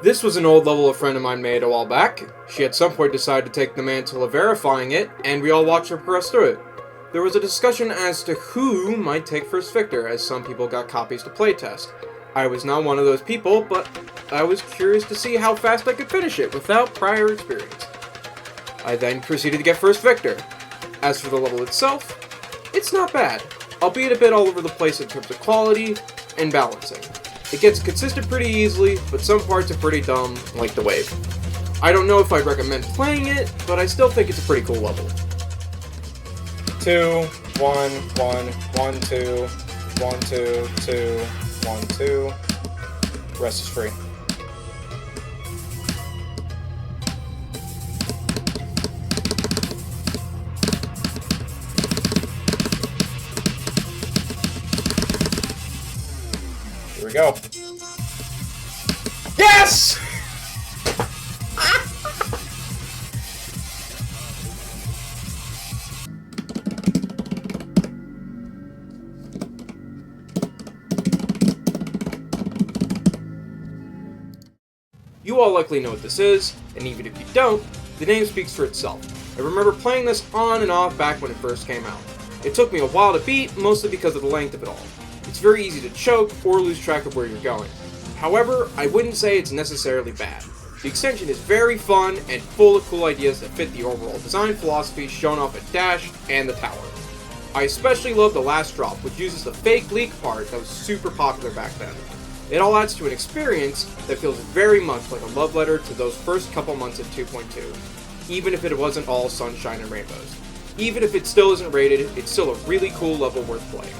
This was an old level a friend of mine made a while back. She at some point decided to take the mantle of verifying it, and we all watched her progress through it. There was a discussion as to who might take first victor, as some people got copies to playtest. I was not one of those people, but I was curious to see how fast I could finish it without prior experience. I then proceeded to get first victor. As for the level itself, it's not bad, albeit a bit all over the place in terms of quality and balancing. It gets consistent pretty easily, but some parts are pretty dumb, like the wave. I don't know if I'd recommend playing it, but I still think it's a pretty cool level. 2, 1, 1, 1, 2, 1, 2, 2, 1, 2. Rest is free. Here we go. Yes! You all likely know what this is, and even if you don't, the name speaks for itself. I remember playing this on and off back when it first came out. It took me a while to beat, mostly because of the length of it all. It's very easy to choke or lose track of where you're going. However, I wouldn't say it's necessarily bad. The extension is very fun and full of cool ideas that fit the overall design philosophy shown off at Dash and the Tower. I especially love the last drop, which uses the fake leak part that was super popular back then. It all adds to an experience that feels very much like a love letter to those first couple months of 2.2, even if it wasn't all sunshine and rainbows. Even if it still isn't rated, it's still a really cool level worth playing.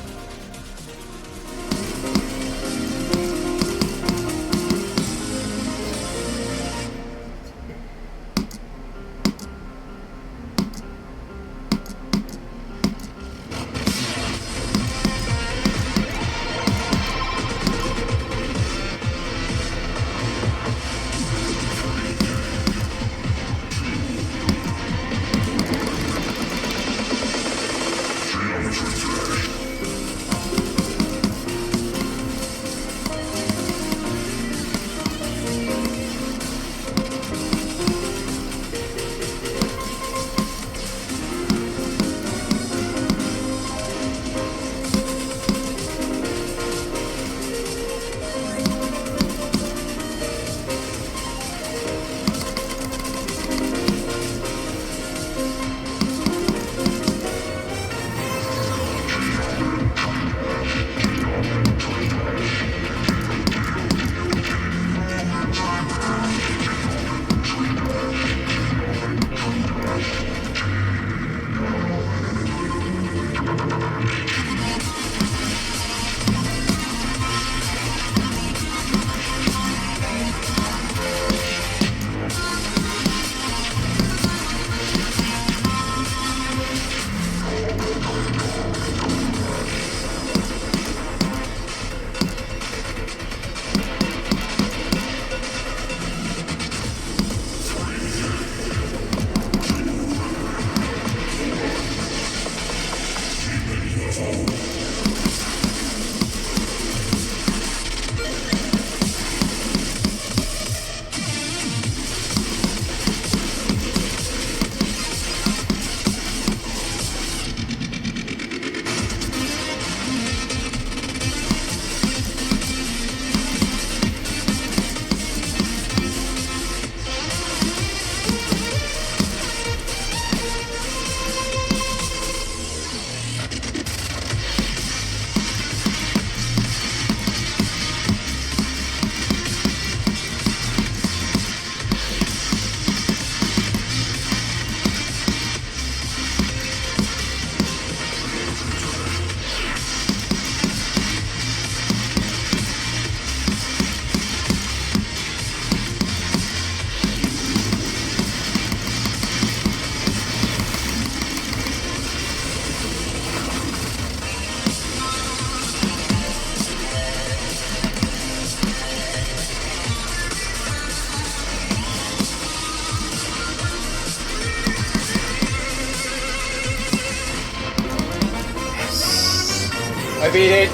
I beat it.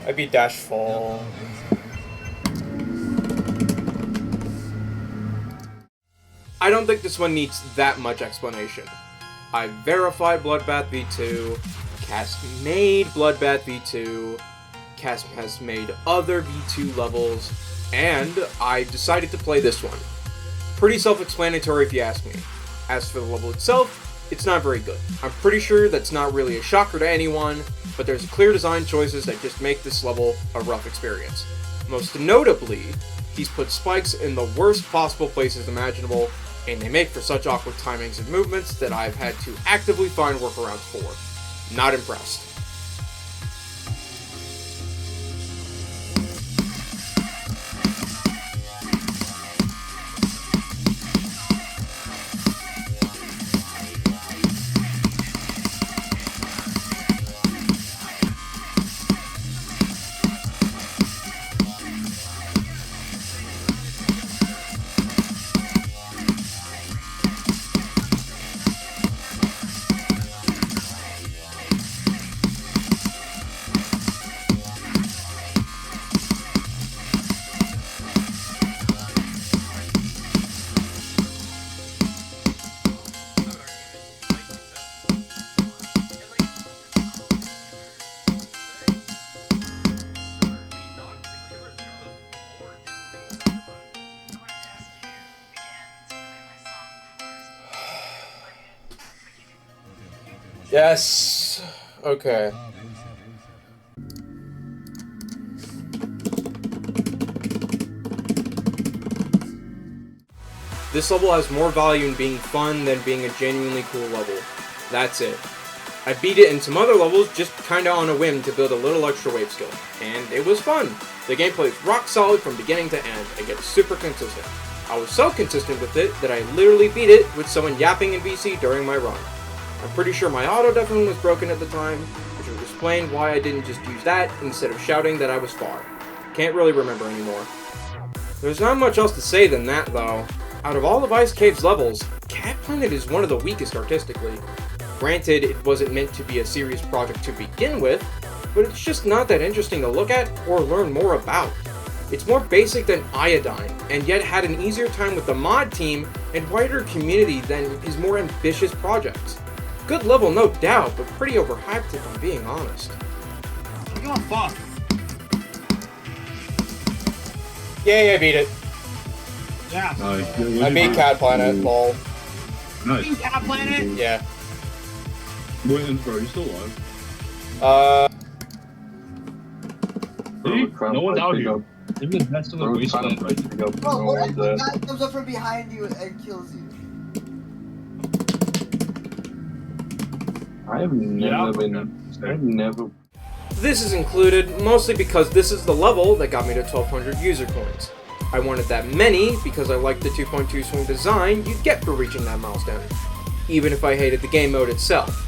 I beat Dash Fall. I don't think this one needs that much explanation. I verified Bloodbath V2, Cast made Bloodbath V2, Cast has made other V2 levels, and I decided to play this one. Pretty self-explanatory if you ask me. As for the level itself, it's not very good. I'm pretty sure that's not really a shocker to anyone, but there's clear design choices that just make this level a rough experience. Most notably, he's put spikes in the worst possible places imaginable, and they make for such awkward timings and movements that I've had to actively find workarounds for. Not impressed. Yes. Okay. This level has more value in being fun than being a genuinely cool level. That's it. I beat it in some other levels just kinda on a whim to build a little extra wave skill, and it was fun. The gameplay is rock solid from beginning to end, and gets super consistent. I was so consistent with it that I literally beat it with someone yapping in VC during my run. I'm pretty sure my auto definitely was broken at the time, which would explain why I didn't just use that instead of shouting that I was far. Can't really remember anymore. There's not much else to say than that though. Out of all of Ice Cave's levels, Cat Planet is one of the weakest artistically. Granted, it wasn't meant to be a serious project to begin with, but it's just not that interesting to look at or learn more about. It's more basic than Iodine, and yet had an easier time with the mod team and wider community than his more ambitious projects. Good level, no doubt, but pretty overhyped if I'm being honest. Give a fuck. Yay, I beat it. Yeah. I beat Cat Planet, lol. You Cat Planet? Yeah. Wait, bro, you still alive? See? No one's out here. You're the best in the wasteland right now. Bro, what if the guy comes up from behind you and kills you? I've never. This is included mostly because this is the level that got me to 1200 user coins. I wanted that many because I liked the 2.2 swing design you'd get for reaching that milestone, even if I hated the game mode itself.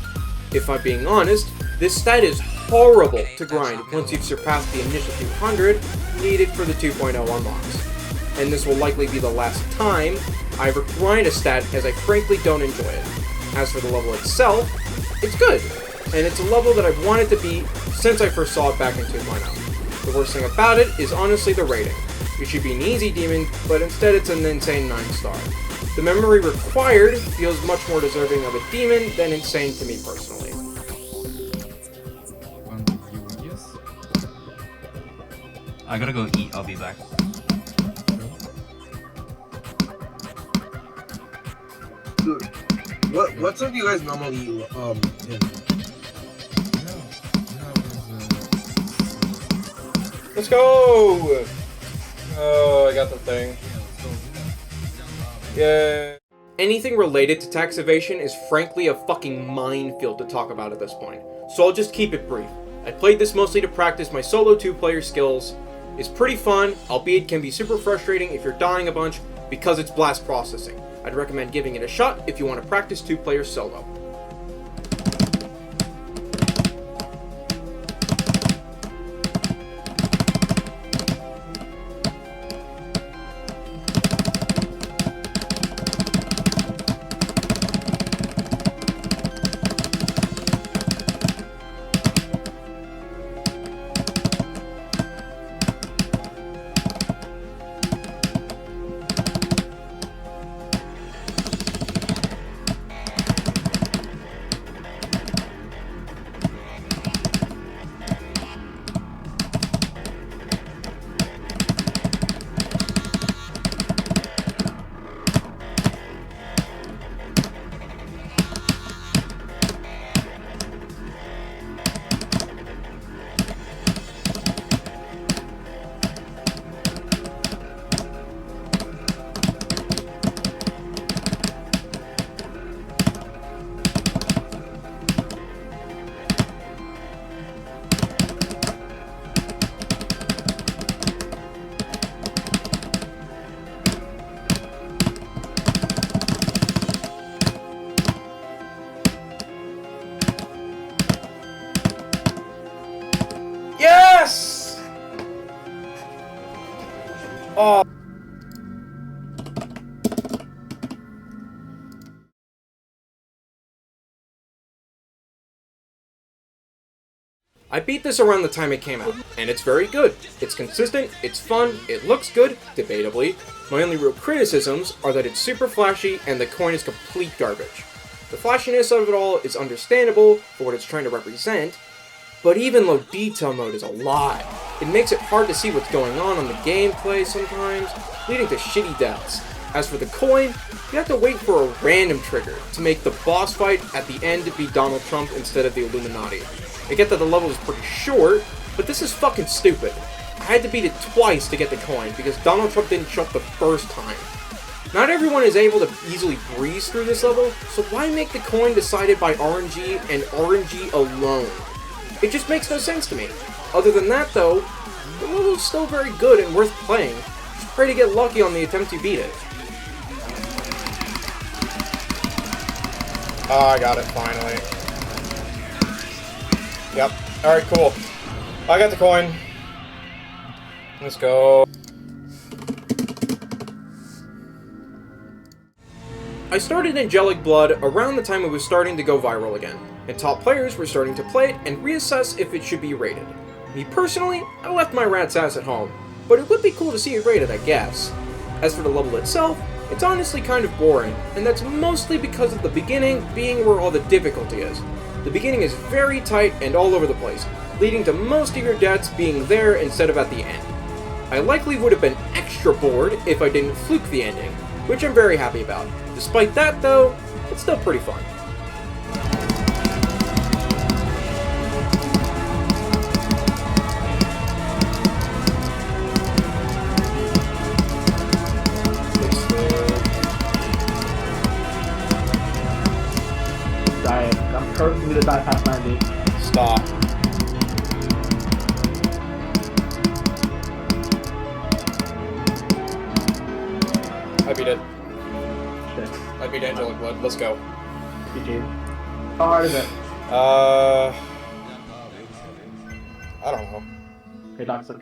If I'm being honest, this stat is horrible to grind once you've surpassed the initial 200 needed for the 2.0 unlocks. And this will likely be the last time I ever grind a stat as I frankly don't enjoy it. As for the level itself, it's good, and it's a level that I've wanted to beat since I first saw it back in 2.0. The worst thing about it is honestly the rating. It should be an easy demon, but instead it's an insane 9-star. The memory required feels much more deserving of a demon than insane to me personally. I gotta go eat, I'll be back. Dude, what song do you guys normally in? Let's go! Oh, I got the thing. Yeah. Anything related to tax evasion is frankly a fucking minefield to talk about at this point, so I'll just keep it brief. I played this mostly to practice my solo 2-player skills. It's pretty fun, albeit can be super frustrating if you're dying a bunch because it's blast processing. I'd recommend giving it a shot if you want to practice 2-player solo. Oh. I beat this around the time it came out, and it's very good. It's consistent, it's fun, it looks good, debatably. My only real criticisms are that it's super flashy and the coin is complete garbage. The flashiness of it all is understandable for what it's trying to represent, but even low detail mode is a lot. It makes it hard to see what's going on the gameplay sometimes, leading to shitty deaths. As for the coin, you have to wait for a random trigger to make the boss fight at the end be Donald Trump instead of the Illuminati. I get that the level is pretty short, but this is fucking stupid. I had to beat it twice to get the coin because Donald Trump didn't show up the first time. Not everyone is able to easily breeze through this level, so why make the coin decided by RNG and RNG alone? It just makes no sense to me. Other than that though, the level is still very good and worth playing. Just pray to get lucky on the attempt to beat it. Oh, I got it, finally. Yep. Alright, cool. I got the coin. Let's go. I started Angelic Blood around the time it was starting to go viral again, and top players were starting to play it and reassess if it should be rated. Me personally, I left my rat's ass at home, but it would be cool to see it rated, I guess. As for the level itself, it's honestly kind of boring, and that's mostly because of the beginning being where all the difficulty is. The beginning is very tight and all over the place, leading to most of your deaths being there instead of at the end. I likely would have been extra bored if I didn't fluke the ending, which I'm very happy about. Despite that though, it's still pretty fun. I'm perfectly to die past 90. Stop. I beat it. Shit. I beat Angelic Blood. Let's go. GG. How hard is it? I don't know. Okay, toxic.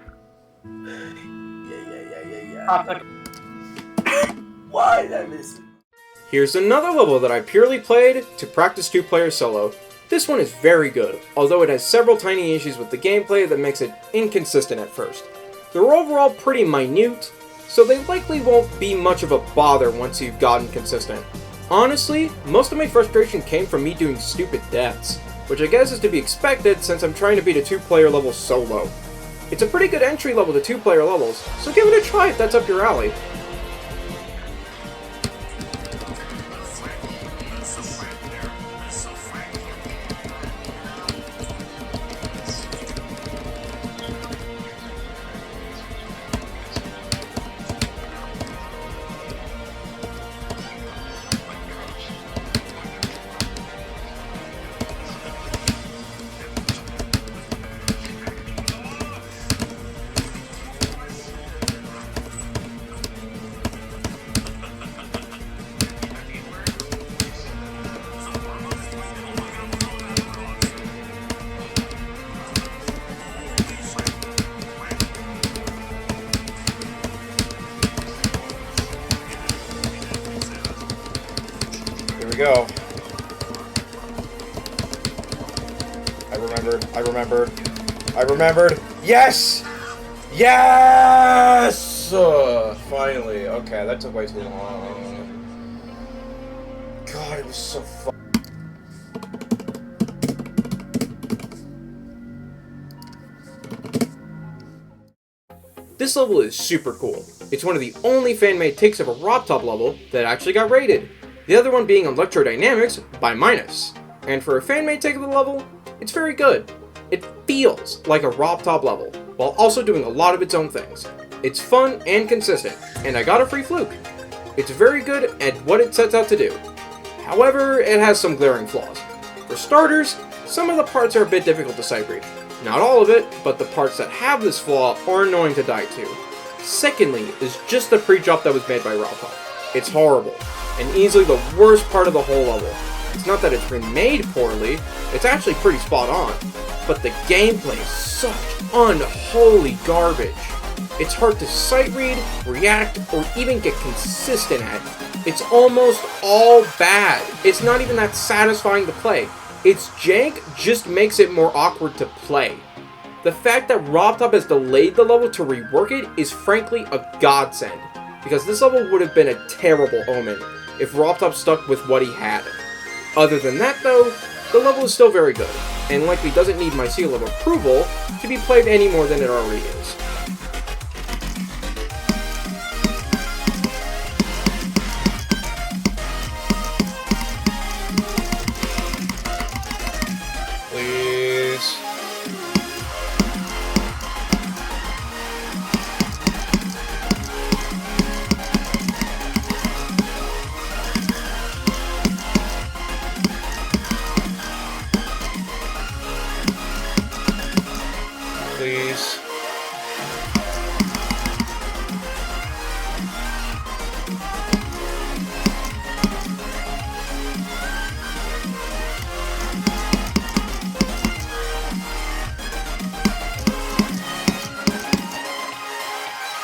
Yeah. Toxic. Why did I miss it? Here's another level that I purely played to practice 2-player solo. This one is very good, although it has several tiny issues with the gameplay that makes it inconsistent at first. They're overall pretty minute, so they likely won't be much of a bother once you've gotten consistent. Honestly, most of my frustration came from me doing stupid deaths, which I guess is to be expected since I'm trying to beat a 2-player level solo. It's a pretty good entry level to 2-player levels, so give it a try if that's up your alley. Here we go. I remembered. Yes! Yes! Finally. Okay, that took way too long. God, it was so fun. This level is super cool. It's one of the only fan-made takes of a Rob Top level that actually got rated. The other one being Electrodynamics by Minus. And for a fan-made take of the level, it's very good. It feels like a Rob Top level, while also doing a lot of its own things. It's fun and consistent, and I got a free fluke. It's very good at what it sets out to do. However, it has some glaring flaws. For starters, some of the parts are a bit difficult to sight read. Not all of it, but the parts that have this flaw are annoying to die to. Secondly is just the pre-drop that was made by Rob Top. It's horrible, and easily the worst part of the whole level. It's not that it's been made poorly, it's actually pretty spot on, but the gameplay is such unholy garbage. It's hard to sight read, react, or even get consistent at. It's almost all bad. It's not even that satisfying to play. Its jank just makes it more awkward to play. The fact that RobTop has delayed the level to rework it is frankly a godsend, because this level would have been a terrible omen if RobTop stuck with what he had. Other than that though, the level is still very good, and likely doesn't need my seal of approval to be played any more than it already is. Please. Please.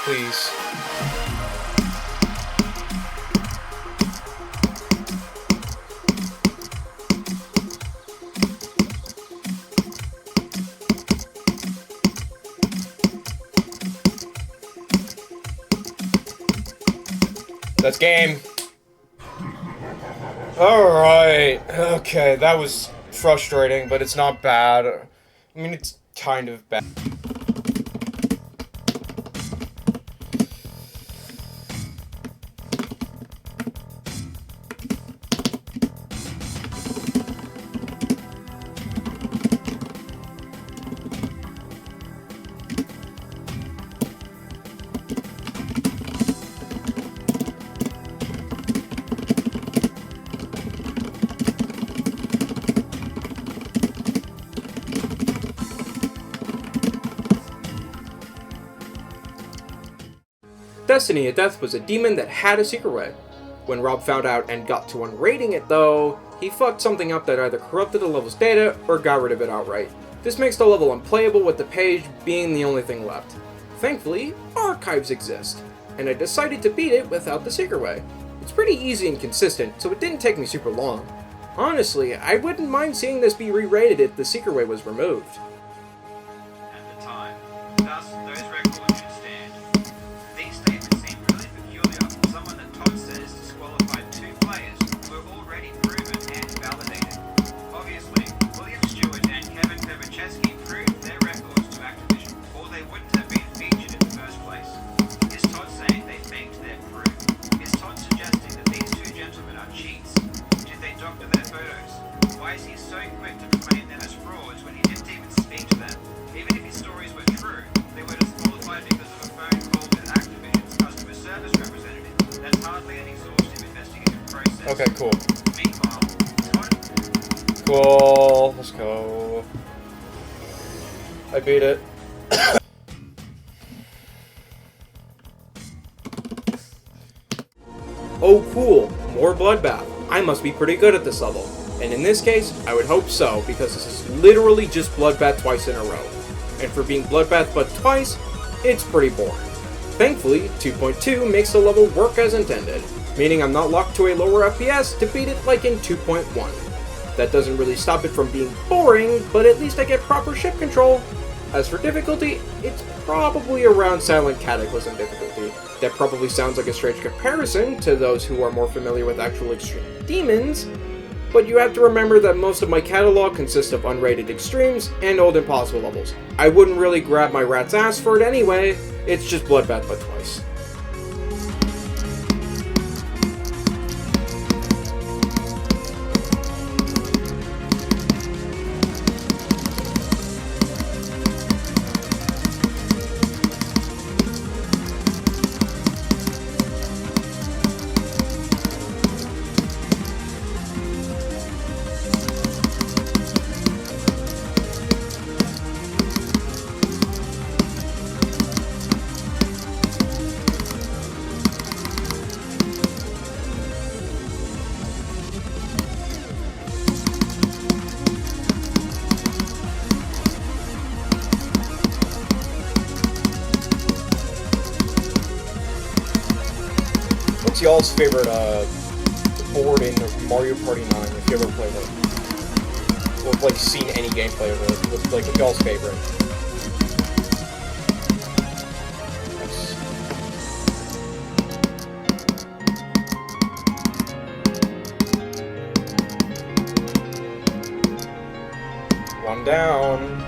Please. That's game. Alright. Okay, that was frustrating, but it's not bad. I mean, it's kind of bad. Destiny of Death was a demon that had a secret way. When Rob found out and got to unrating it though, he fucked something up that either corrupted the level's data or got rid of it outright. This makes the level unplayable with the page being the only thing left. Thankfully, archives exist, and I decided to beat it without the secret way. It's pretty easy and consistent, so it didn't take me super long. Honestly, I wouldn't mind seeing this be re-rated if the secret way was removed. At the time. Thus, those records should stand. These statements seem really peculiar for someone that Todd says disqualified two players who were already proven and validated. Obviously, William Stewart and Kevin Pevecheski proved their records to Activision, or they wouldn't have been featured in the first place. Is Todd saying they faked their proof? Is Todd suggesting that these two gentlemen are cheats? Did they doctor their photos? Why is he so quick to proclaim them as frauds when he didn't even speak to them? Even if his stories were true, they were disqualified because of a phone call with Activision's customer service representative. That's hardly an exhaustive investigative process. Okay, cool. Meanwhile, Todd... Cool. Let's go. I beat it. Oh cool, more Bloodbath. I must be pretty good at this level. And in this case, I would hope so, because this is literally just Bloodbath twice in a row. And for being Bloodbath but twice, it's pretty boring. Thankfully, 2.2 makes the level work as intended, meaning I'm not locked to a lower FPS to beat it like in 2.1. That doesn't really stop it from being boring, but at least I get proper ship control. As for difficulty, it's probably around Silent Cataclysm difficulty. That probably sounds like a strange comparison to those who are more familiar with actual extreme demons, but you have to remember that most of my catalog consists of unrated extremes and old impossible levels. I wouldn't really grab my rat's ass for it anyway, it's just Bloodbath but twice. What's y'all's favorite board in Mario Party 9 if you ever played it? Or like seen any gameplay of it? What's like y'all's favorite? Nice. One down.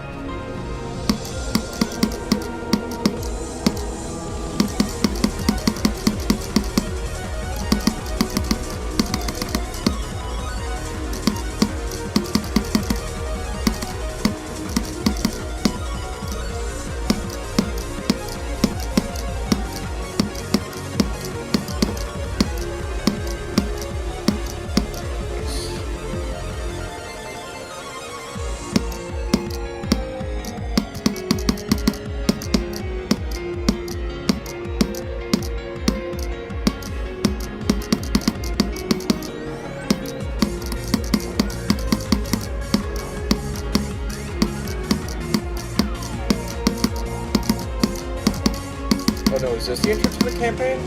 Oh no, is this the entrance to the campaign?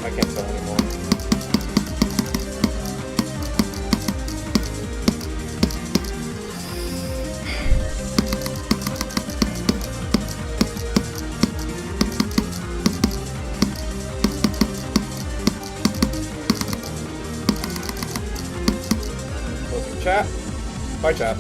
I can't tell anymore. Close the chat. Bye, chat.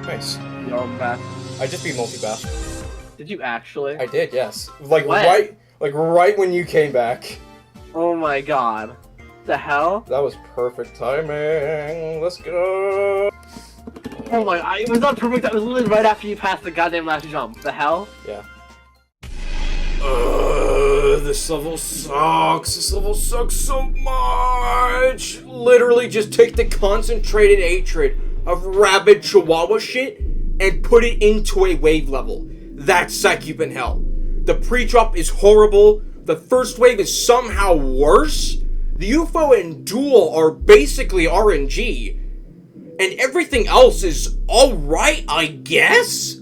Nice. Yo, I'm back. I just beat multi-bath. Did you actually? I did, yes. Like When? right when you came back. Oh my god. The hell? That was perfect timing. Let's go. Oh my, it was not perfect. That was literally right after you passed the goddamn last jump. The hell? Yeah. This level sucks. This level sucks so much. Literally just take the concentrated hatred of rabid chihuahua shit and put it into a wave level. That's Psyche in Hell. The pre-drop is horrible. The first wave is somehow worse. The UFO and Duel are basically RNG. And everything else is alright, I guess?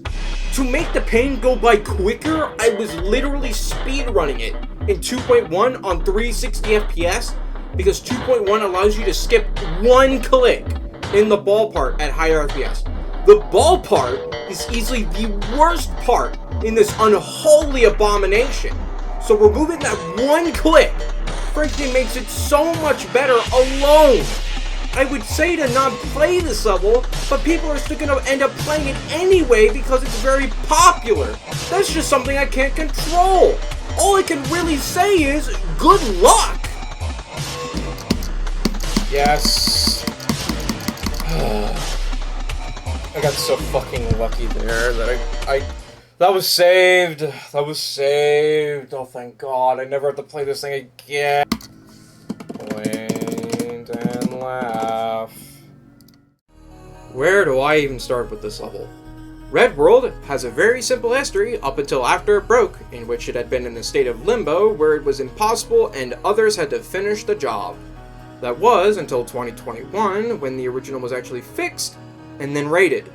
To make the pain go by quicker, I was literally speedrunning it in 2.1 on 360 FPS because 2.1 allows you to skip one click in the ball part at higher FPS. The ball part is easily the worst part in this unholy abomination. So removing that one click frankly makes it so much better alone. I would say to not play this level, but people are still gonna end up playing it anyway because it's very popular. That's just something I can't control. All I can really say is, good luck! Yes. I got so fucking lucky there that I that was saved. That was saved. Oh, thank God. I never have to play this thing again. Point and laugh. Where do I even start with this level? Red World has a very simple history up until after it broke, in which it had been in a state of limbo where it was impossible and others had to finish the job. That was until 2021, when the original was actually fixed and then rated.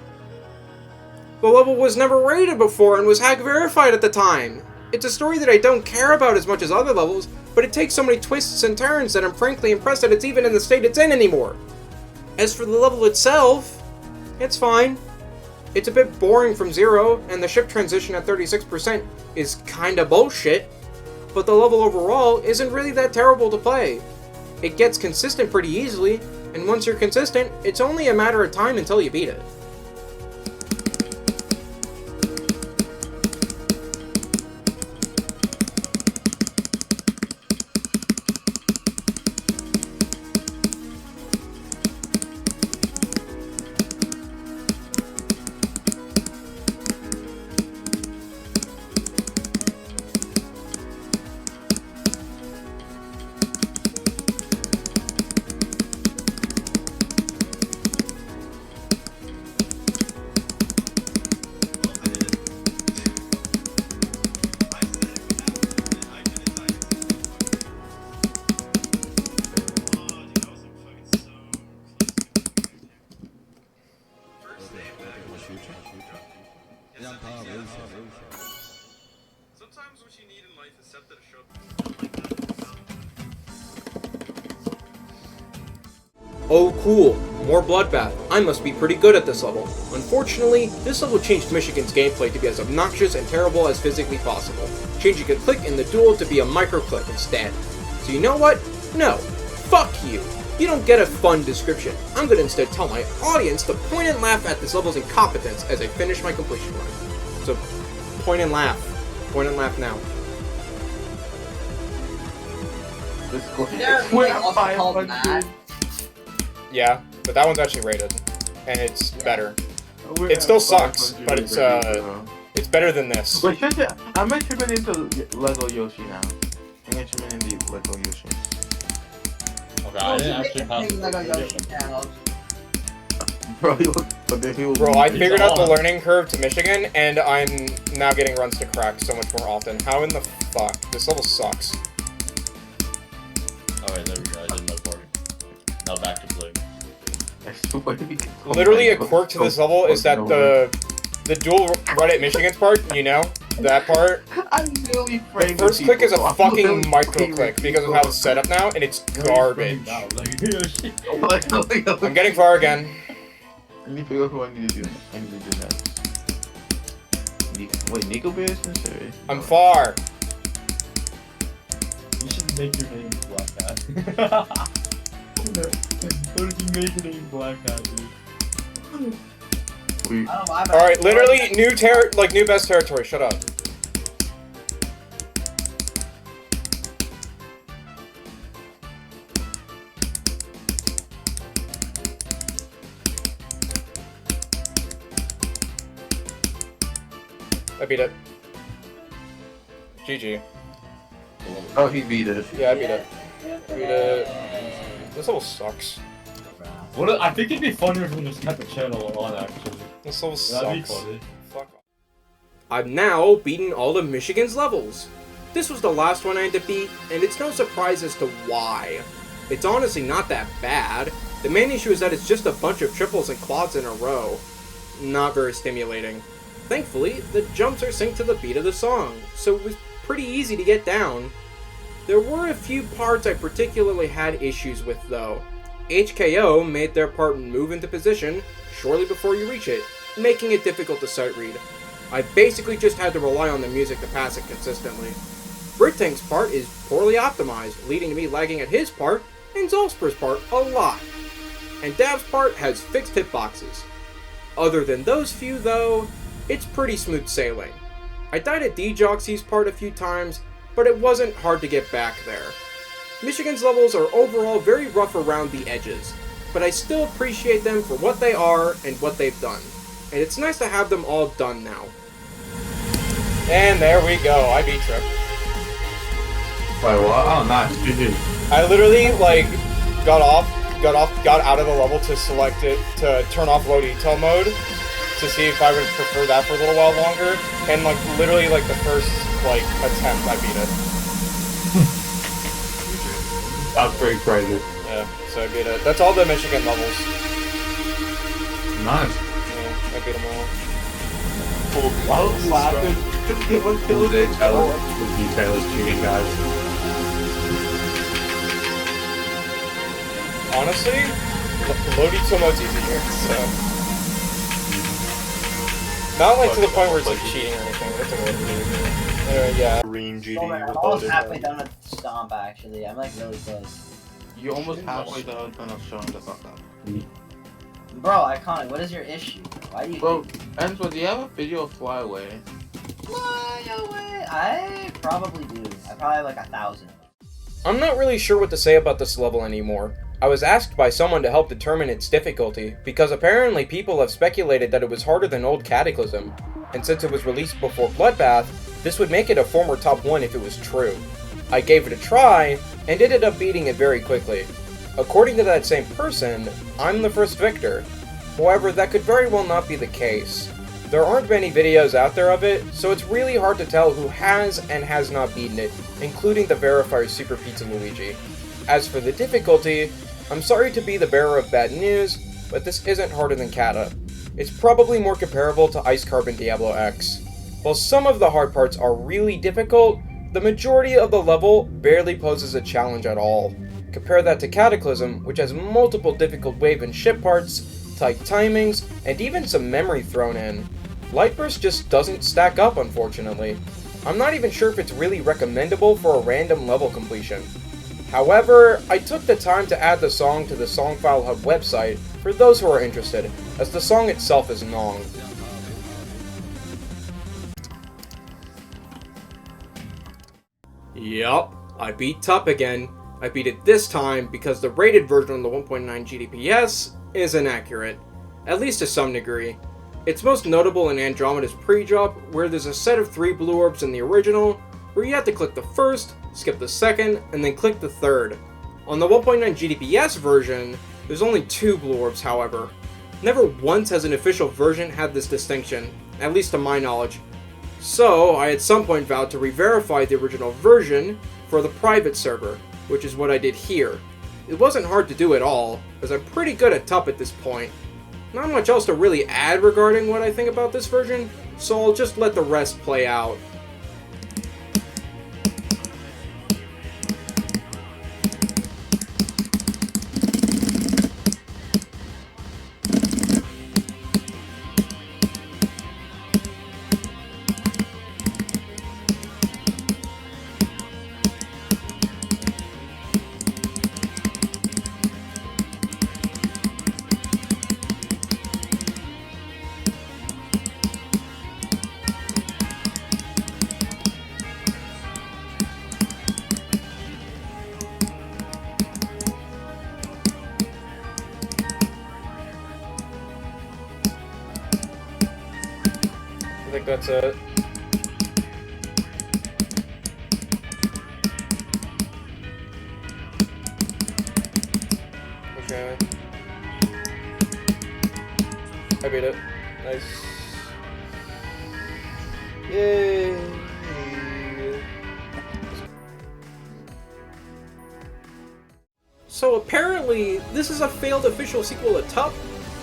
The level was never rated before and was hack verified at the time. It's a story that I don't care about as much as other levels, but it takes so many twists and turns that I'm frankly impressed that it's even in the state it's in anymore. As for the level itself, it's fine. It's a bit boring from 0, and the ship transition at 36% is kinda bullshit, but the level overall isn't really that terrible to play. It gets consistent pretty easily, and once you're consistent, it's only a matter of time until you beat it. Sometimes what you need in life is something to show. Oh cool, more Bloodbath. I must be pretty good at this level. Unfortunately, this level changed Michigan's gameplay to be as obnoxious and terrible as physically possible, changing a click in the duel to be a micro-click instead. So you know what? No. Fuck you. You don't get a fun description. I'm gonna instead tell my audience to point and laugh at this level's incompetence as I finish my completion run. So, point and laugh. Point and laugh now. Yeah, but that one's actually rated, and it's better. It still sucks, but it's better than this. Wait, I'm actually into Lego Yoshi now. I'm actually into Lego Yoshi. Okay, I didn't actually have Bro, I figured out the learning curve to Michigan, and I'm now getting runs to crack so much more often. How in the fuck? This level sucks. Alright, there we go. I did my part. Now back to blue. Literally, a quirk to this level is that the dual right at Michigan's part, you know? That part. The first click is a fucking micro click because of how it's set up now, and it's garbage. I'm getting far again. I need to figure out who I need to do. I need to do next. Wait, Nico Bears? Sorry. I'm far. You should make your name Black Hat. What if you make your name Black Hat, dude? Alright, literally new best territory. Shut up. I beat it. GG. Oh, he beat it. Yeah, I beat it. Beat it. This level sucks. I think it'd be funnier if we just kept the channel on, actually. This level That'd be sucks. funny. Fuck off. I've now beaten all of Michigan's levels. This was the last one I had to beat, and it's no surprise as to why. It's honestly not that bad. The main issue is that it's just a bunch of triples and quads in a row. Not very stimulating. Thankfully, the jumps are synced to the beat of the song, so it was pretty easy to get down. There were a few parts I particularly had issues with though. HKO made their part move into position shortly before you reach it, making it difficult to sight read. I basically just had to rely on the music to pass it consistently. Brittank's part is poorly optimized, leading to me lagging at his part and Zolsper's part a lot. And Dav's part has fixed hitboxes. Other than those few though, it's pretty smooth sailing. I died at Djoxy's part a few times, but it wasn't hard to get back there. Michigan's levels are overall very rough around the edges, but I still appreciate them for what they are and what they've done. And it's nice to have them all done now. And there we go. I beat Trip. Wait, what? Oh, nice. GG. I literally got out of the level to select it to turn off low detail mode to see if I would prefer that for a little while longer. And literally the first attempt, I beat it. That's pretty crazy. Yeah, so I beat it. That's all the Michigan levels. Nice. Yeah, I beat them all. I was laughing. Full day challenge with you Taylor's cheating, guys. Honestly, low detail mode's easier, so. Not to the point where it's cheating or anything. It's a little bit easier. Yeah. Green GD I'm almost halfway done with Stomp, actually. I'm really close. You're almost halfway done of showing the fuck up. Bro, Iconic, what is your issue? Why do you... Bro, Enzo, do you have a video of Fly Away? Fly away! I probably do. I probably have 1,000 of them. I'm not really sure what to say about this level anymore. I was asked by someone to help determine its difficulty, because apparently people have speculated that it was harder than Old Cataclysm, and since it was released before Bloodbath, this would make it a former top 1 if it was true. I gave it a try, and ended up beating it very quickly. According to that same person, I'm the first victor. However, that could very well not be the case. There aren't many videos out there of it, so it's really hard to tell who has and has not beaten it, including the verifier Super Pizza Luigi. As for the difficulty, I'm sorry to be the bearer of bad news, but this isn't harder than Kata. it's probably more comparable to Ice Carbon Diablo X. While some of the hard parts are really difficult, the majority of the level barely poses a challenge at all. Compare that to Cataclysm, which has multiple difficult wave and ship parts, tight timings, and even some memory thrown in. Lightburst just doesn't stack up, unfortunately. I'm not even sure if it's really recommendable for a random level completion. However, I took the time to add the song to the Song File Hub website for those who are interested, as the song itself is long. Yup, I beat Tup again. I beat it this time because the rated version of the 1.9 GDPS is inaccurate, at least to some degree. It's most notable in Andromeda's pre-drop, where there's a set of 3 blue orbs in the original, where you have to click the first, skip the second, and then click the third. On the 1.9 GDPS version, there's only 2 blue orbs, however. Never once has an official version had this distinction, at least to my knowledge. So, I at some point vowed to re-verify the original version for the private server, which is what I did here. It wasn't hard to do at all, as I'm pretty good at Tup at this point. Not much else to really add regarding what I think about this version, so I'll just let the rest play out. I think that's it. Okay. I beat it. Nice. Yay! So apparently, this is a failed official sequel to Tup.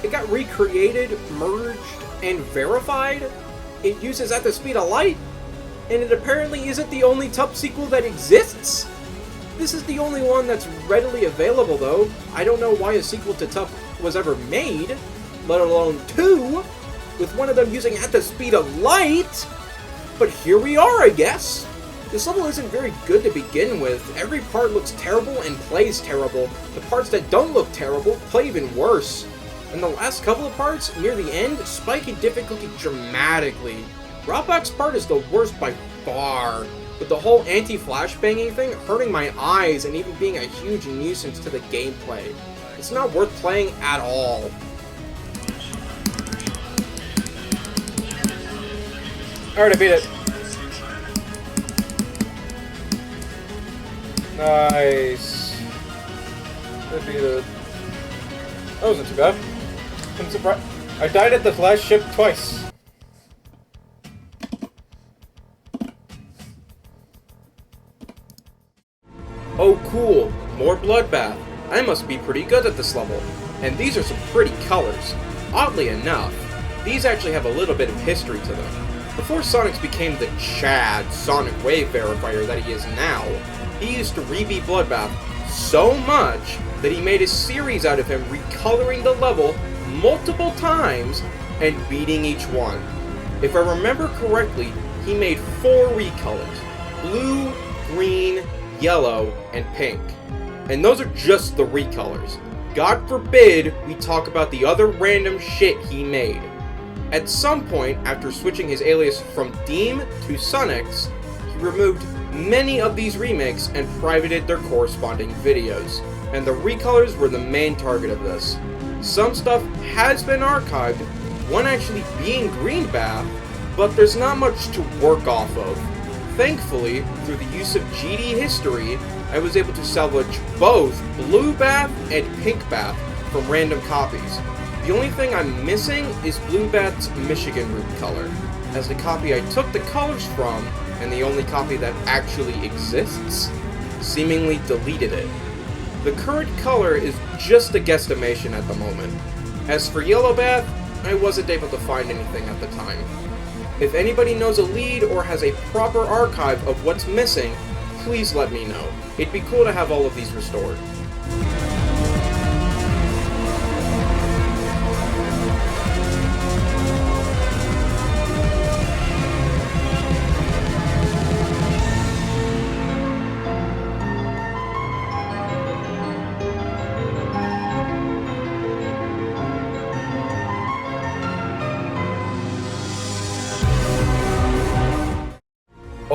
It got recreated, merged, and verified. It uses at the speed of light, and it apparently isn't the only Tup sequel that exists. This is the only one that's readily available, though. I don't know why a sequel to Tup was ever made, let alone 2, with one of them using at the speed of light. But here we are, I guess. This level isn't very good to begin with. Every part looks terrible and plays terrible. The parts that don't look terrible play even worse. And the last couple of parts, near the end, spike in difficulty dramatically. Rockback's part is the worst by far, with the whole anti-flashbanging thing hurting my eyes and even being a huge nuisance to the gameplay. It's not worth playing at all. Alright, I beat it. Nice. I beat it. That wasn't too bad. I'm surprised. I died at the last ship twice. Oh cool, more Bloodbath. I must be pretty good at this level. And these are some pretty colors. Oddly enough, these actually have a little bit of history to them. Before Sonics became the Chad Sonic Wave verifier that he is now, he used to re-beat Bloodbath so much that he made a series out of him recoloring the level multiple times and beating each one. If I remember correctly, he made 4 recolors: blue, green, yellow, and pink. And those are just the recolors. God forbid we talk about the other random shit he made. At some point, after switching his alias from Deem to Sonics, he removed many of these remakes and privated their corresponding videos. And the recolors were the main target of this. Some stuff has been archived, one actually being Greenbath, but there's not much to work off of. Thankfully, through the use of GD history, I was able to salvage both Bluebath and Pinkbath from random copies. The only thing I'm missing is Bluebath's Michigan root color, as the copy I took the colors from, and the only copy that actually exists, seemingly deleted it. The current color is just a guesstimation at the moment. As for Yellowbath, I wasn't able to find anything at the time. If anybody knows a lead or has a proper archive of what's missing, please let me know. It'd be cool to have all of these restored.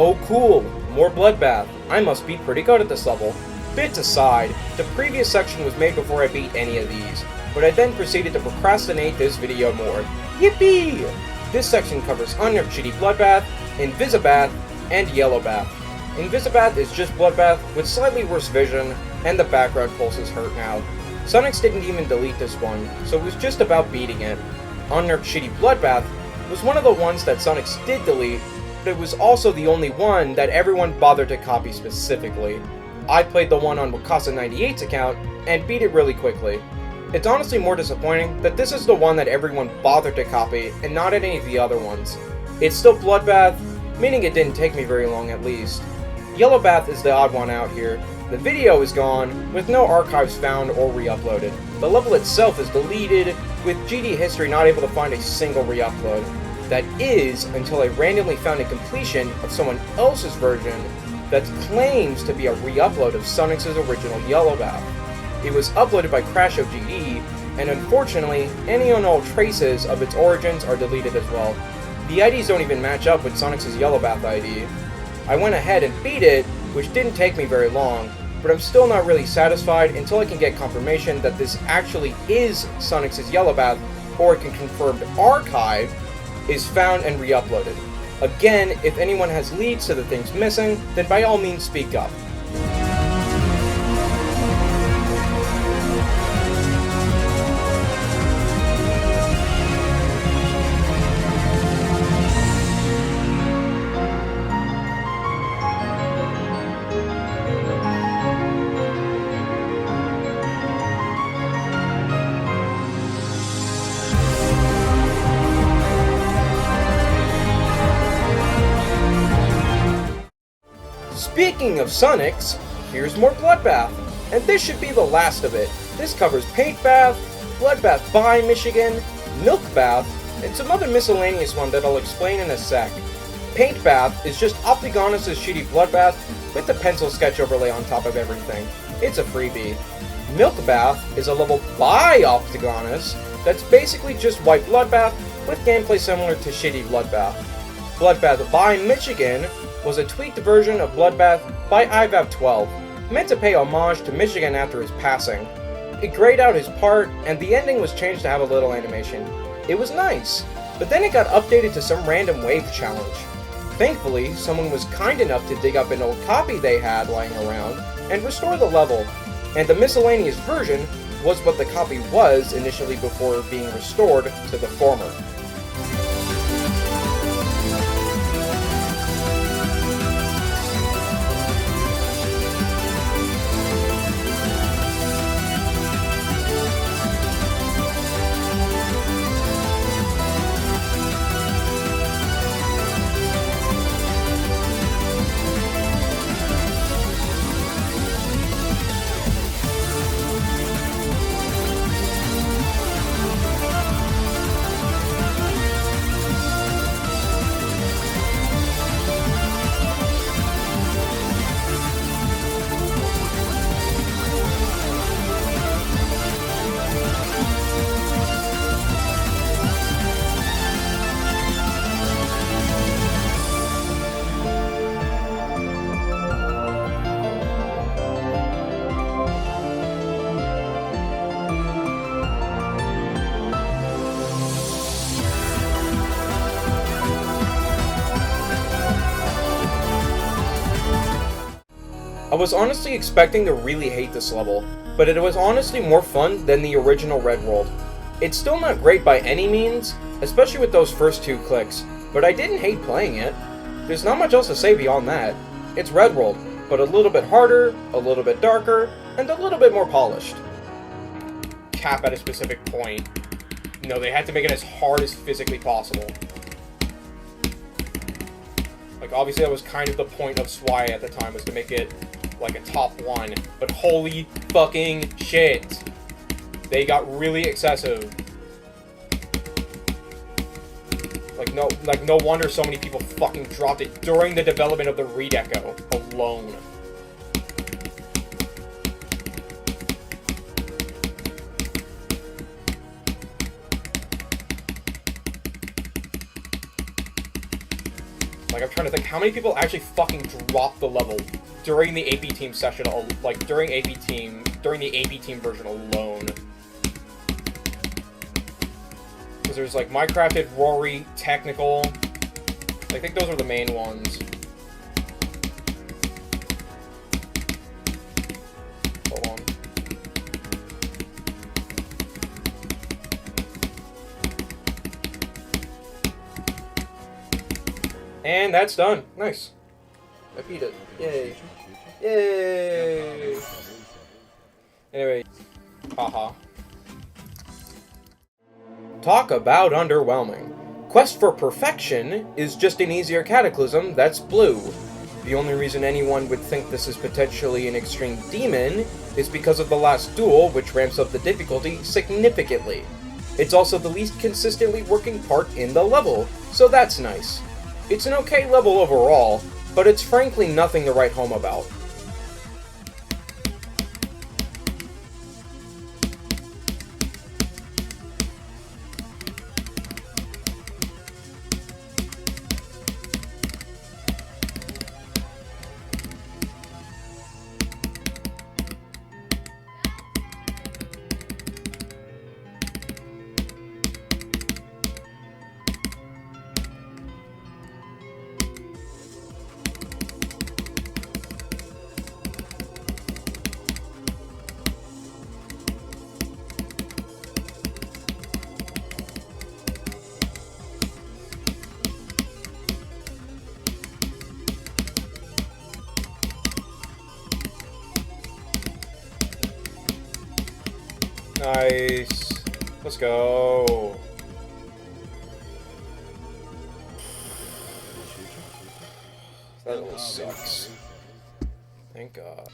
Oh cool, more Bloodbath. I must be pretty good at this level. Bits aside, the previous section was made before I beat any of these, but I then proceeded to procrastinate this video more. Yippee! This section covers Unnerved Shitty Bloodbath, Invisibath, and Yellowbath. Invisibath is just Bloodbath with slightly worse vision, and the background pulses hurt now. Sonics didn't even delete this one, so it was just about beating it. Unnerved Shitty Bloodbath was one of the ones that Sonics did delete, but it was also the only one that everyone bothered to copy specifically. I played the one on Wakasa98's account and beat it really quickly. It's honestly more disappointing that this is the one that everyone bothered to copy and not any of the other ones. It's still Bloodbath, meaning it didn't take me very long at least. Yellowbath is the odd one out here. The video is gone, with no archives found or re-uploaded. The level itself is deleted, with GD History not able to find a single re-upload. That is, until I randomly found a completion of someone else's version that claims to be a re-upload of Sonics' original Yellowbath. It was uploaded by Crash OGD, and unfortunately, any and all traces of its origins are deleted as well. The IDs don't even match up with Sonics' Yellowbath ID. I went ahead and beat it, which didn't take me very long, but I'm still not really satisfied until I can get confirmation that this actually is Sonics' Yellowbath, or a confirmed archive is found and re-uploaded. Again, if anyone has leads to the things missing, then by all means speak up. Speaking of Sonics, here's more Bloodbath, and this should be the last of it. This covers Paint Bath, Bloodbath by Michigan, Milk Bath, and some other miscellaneous one that I'll explain in a sec. Paint Bath is just Optigonus' shitty Bloodbath with the pencil sketch overlay on top of everything. It's a freebie. Milk Bath is a level by Optigonus that's basically just white Bloodbath with gameplay similar to shitty Bloodbath. Bloodbath by Michigan was a tweaked version of Bloodbath by IVAV12, meant to pay homage to Michigan after his passing. It grayed out his part, and the ending was changed to have a little animation. It was nice, but then it got updated to some random wave challenge. Thankfully, someone was kind enough to dig up an old copy they had lying around and restore the level, and the miscellaneous version was what the copy was initially before being restored to the former. I was honestly expecting to really hate this level, but it was honestly more fun than the original Red World. It's still not great by any means, especially with those first two clicks, but I didn't hate playing it. There's not much else to say beyond that. It's Red World, but a little bit harder, a little bit darker, and a little bit more polished. Cap at a specific point. No, they had to make it as hard as physically possible. Like, obviously that was kind of the point of SWI at the time, was to make it, like, a top 1. But holy fucking shit. They got really excessive. Like, no wonder so many people fucking dropped it during the development of the redeco alone. Like, I'm trying to think, how many people actually fucking dropped the level during the AP team session, like, during the AP team version alone? Because there's, like, Minecrafted, Rory, Technical. I think those are the main ones. Hold on. And that's done. Nice. I beat it. Yay. Yay! Anyway. Haha. Talk about underwhelming. Quest for Perfection is just an easier Cataclysm that's blue. The only reason anyone would think this is potentially an extreme demon is because of the last duel, which ramps up the difficulty significantly. It's also the least consistently working part in the level, so that's nice. It's an okay level overall, but it's frankly nothing to write home about. Nice. Let's go. That level sucks. Thank God.